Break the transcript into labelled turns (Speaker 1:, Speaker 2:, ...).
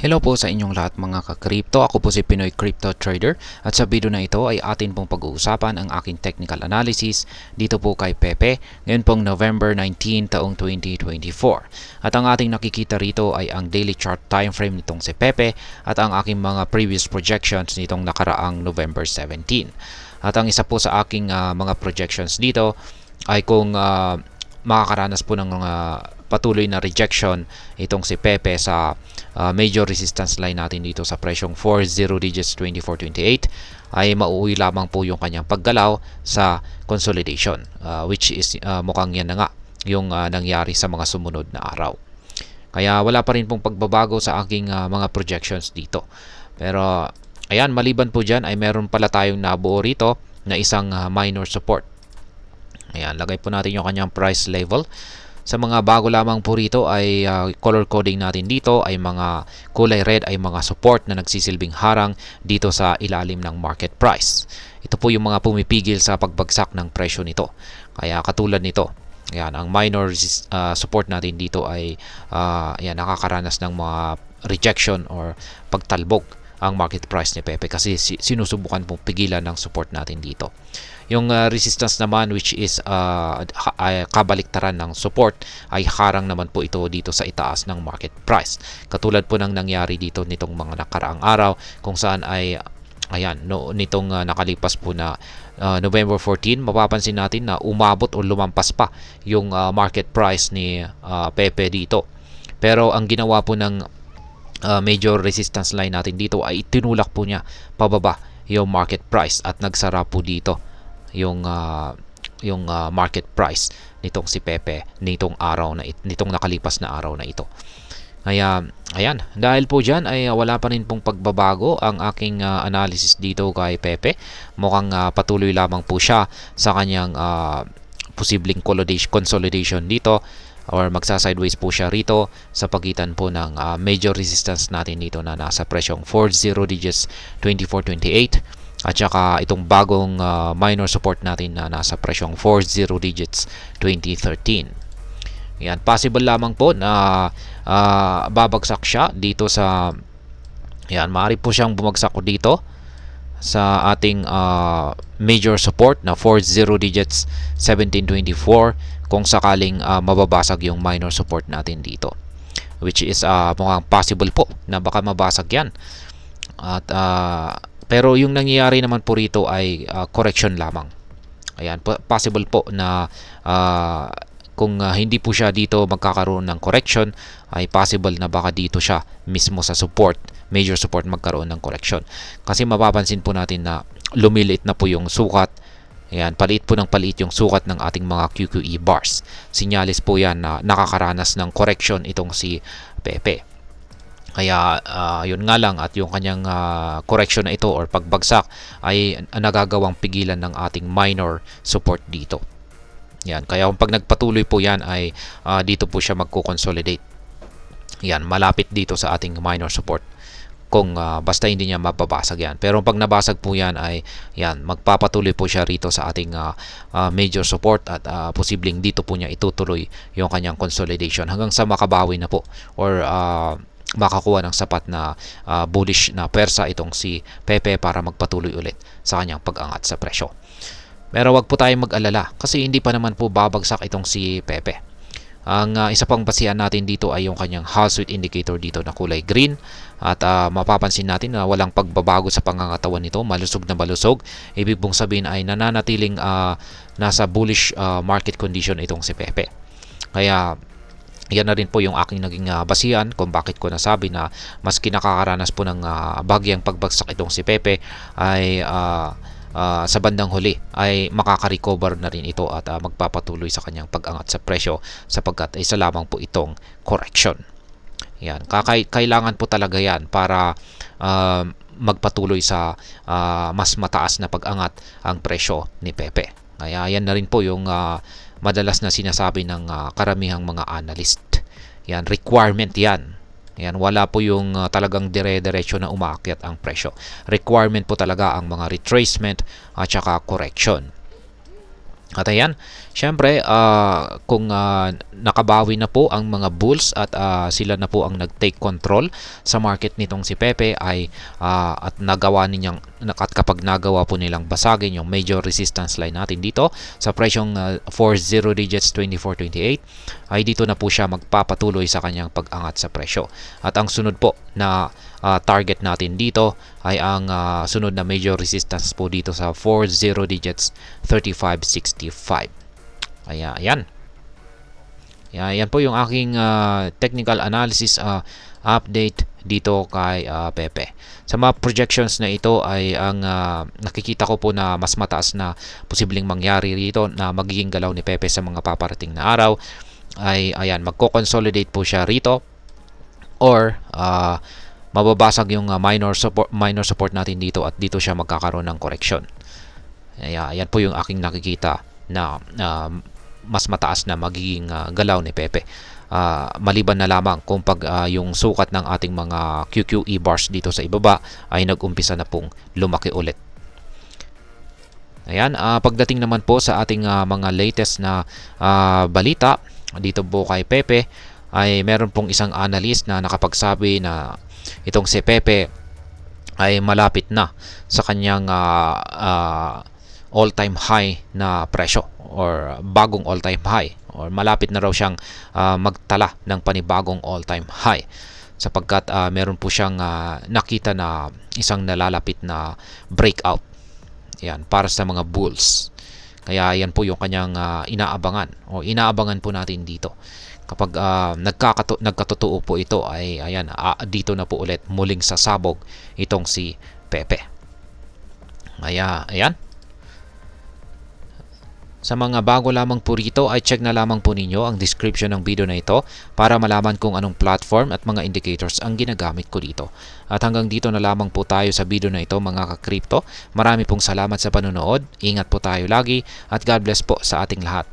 Speaker 1: Hello po sa inyong lahat mga ka-crypto. Ako po si Pinoy Crypto Trader at sa video na ito ay atin pong pag-uusapan ang aking technical analysis dito po kay Pepe ngayon pong November 19 taong 2024. At ang ating nakikita rito ay ang daily chart time frame nitong si Pepe at ang aking mga previous projections nitong nakaraang November 17. At ang isa po sa aking mga projections dito ay kung makakaranas po ng patuloy na rejection itong si Pepe sa major resistance line natin dito sa presyong 40 digits 2428 ay mauuwi lamang po yung kanyang paggalaw sa consolidation, which is mukhang yan na nga yung nangyari sa mga sumunod na araw. Kaya wala pa rin pong pagbabago sa aking mga projections dito. Pero ayan, maliban po dyan ay meron pala tayong nabuo rito na isang minor support. Ayan, lagay po natin yung kanyang price level. Sa mga bago lamang po rito ay color coding natin dito ay mga kulay red ay mga support na nagsisilbing harang dito sa ilalim ng market price. Ito po yung mga pumipigil sa pagbagsak ng presyo nito. Kaya katulad nito, ayan, ang minor support natin dito ay ayan, nakakaranas ng mga rejection or pagtalbog ang market price ni Pepe kasi sinusubukan pong pigilan ng support natin dito. Yung resistance naman, which is kabaliktaran ng support, ay harang naman po ito dito sa itaas ng market price. Katulad po ng nangyari dito nitong mga nakaraang araw kung saan ay ayan, nitong nakalipas po na November 14, mapapansin natin na umabot o lumampas pa yung market price ni Pepe dito. Pero ang ginawa po ng major resistance line natin dito ay tinulak po niya pababa yung market price at nagsara po dito yung market price nitong si Pepe nitong nakalipas na araw na ito. Kaya ayan, dahil po diyan ay wala pa rin pong pagbabago ang aking analysis dito kay Pepe. Mukhang patuloy lamang po siya sa kanyang posibleng consolidation dito, or magsa-sideways po siya rito sa pagitan po ng major resistance natin dito na nasa presyong 40 digits 2428 at saka itong bagong minor support natin na nasa presyong 40 digits 2013. Yan, possible lamang po na babagsak siya dito sa yan, maaari po siyang bumagsak ko dito sa ating major support na 40 digits 1724 kung sakaling mababasag yung minor support natin dito, which is mukhang possible po na baka mabasag yan. At pero yung nangyayari naman po rito ay correction lamang. Ayan, possible po na kung hindi po siya dito magkakaroon ng correction, ay possible na baka dito siya mismo sa support, major support, magkaroon ng correction. Kasi mapapansin po natin na lumiliit na po yung sukat. Ayan, paliit po ng paliit yung sukat ng ating mga QQE bars. Sinyalis po yan na nakakaranas ng correction itong si Pepe. Kaya yun nga lang, at yung kanyang correction na ito or pagbagsak ay nagagawang pigilan ng ating minor support dito. Yan, kaya kung pag nagpatuloy po yan ay dito po siya magko-consolidate. Yan, malapit dito sa ating minor support kung basta hindi niya mababasag yan. Pero pag nabasag po yan ay yan, magpapatuloy po siya rito sa ating major support at posibleng dito po niya itutuloy yung kanyang consolidation hanggang sa makabawi na po or makakuha ng sapat na bullish na persa itong si Pepe para magpatuloy ulit sa kanyang pag-angat sa presyo. Pero wag po tayong mag-alala kasi hindi pa naman po babagsak itong si Pepe. Ang isa pang basihan natin dito ay yung kanyang Hall Sweet Indicator dito na kulay green at mapapansin natin na walang pagbabago sa pangangatawan nito, malusog na malusog. Ibig pong sabihin ay nananatiling nasa bullish market condition itong si Pepe. Kaya yan na rin po yung aking naging basihan kung bakit ko nasabi na maski nakakaranas po ng bahagyang pagbagsak itong si Pepe ay sa bandang huli ay makaka-recover na rin ito at magpapatuloy sa kanyang pag-angat sa presyo sapagkat isa lamang po itong correction. Yan, kailangan po talaga yan para magpatuloy sa mas mataas na pag-angat ang presyo ni Pepe. Kaya yan na rin po yung madalas na sinasabi ng karamihang mga analyst. Yan, requirement yan. Yan, wala po yung talagang dire-diretso na umaakyat ang presyo. Requirement po talaga ang mga retracement at saka correction. At ayan, syempre kung nakabawi na po ang mga bulls at sila na po ang nag-take control sa market nitong si Pepe ay at at kapag nagawa po nilang basagin yung major resistance line natin dito sa presyong 40 digits 24.28 ay dito na po siya magpapatuloy sa kanyang pag-angat sa presyo. At ang sunod po na target natin dito ay ang sunod na major resistance po dito sa 40 digits 35.65. Ayan. Yan po yung aking technical analysis update dito kay Pepe. Sa mga projections na ito ay ang nakikita ko po na mas mataas na posibleng mangyari rito na magiging galaw ni Pepe sa mga paparating na araw ay ayan, magko-consolidate po siya rito or mababasag yung minor support natin dito at dito siya magkakaroon ng correction. Ayan po yung aking nakikita na mas mataas na magiging galaw ni Pepe. Maliban na lamang kung pag yung sukat ng ating mga QQE bars dito sa ibaba ay nag-umpisa na pong lumaki ulit. Ayan, pagdating naman po sa ating mga latest na balita dito po kay Pepe ay meron pong isang analyst na nakapagsabi na itong si Pepe ay malapit na sa kanyang all-time high na presyo or bagong all-time high or malapit na raw siyang magtala ng panibagong all-time high sapagkat meron po siyang nakita na isang nalalapit na breakout yan para sa mga bulls. Kaya yan po yung kanyang inaabangan o inaabangan po natin dito. Kapag nagkatotoo po ito ay ayan, dito na po ulit muling sasabog itong si Pepe. Ayan. Sa mga bago lamang po rito ay check na lamang po ninyo ang description ng video na ito para malaman kung anong platform at mga indicators ang ginagamit ko dito. At hanggang dito na lamang po tayo sa video na ito mga ka-crypto. Marami pong salamat sa panonood. Ingat po tayo lagi at God bless po sa ating lahat.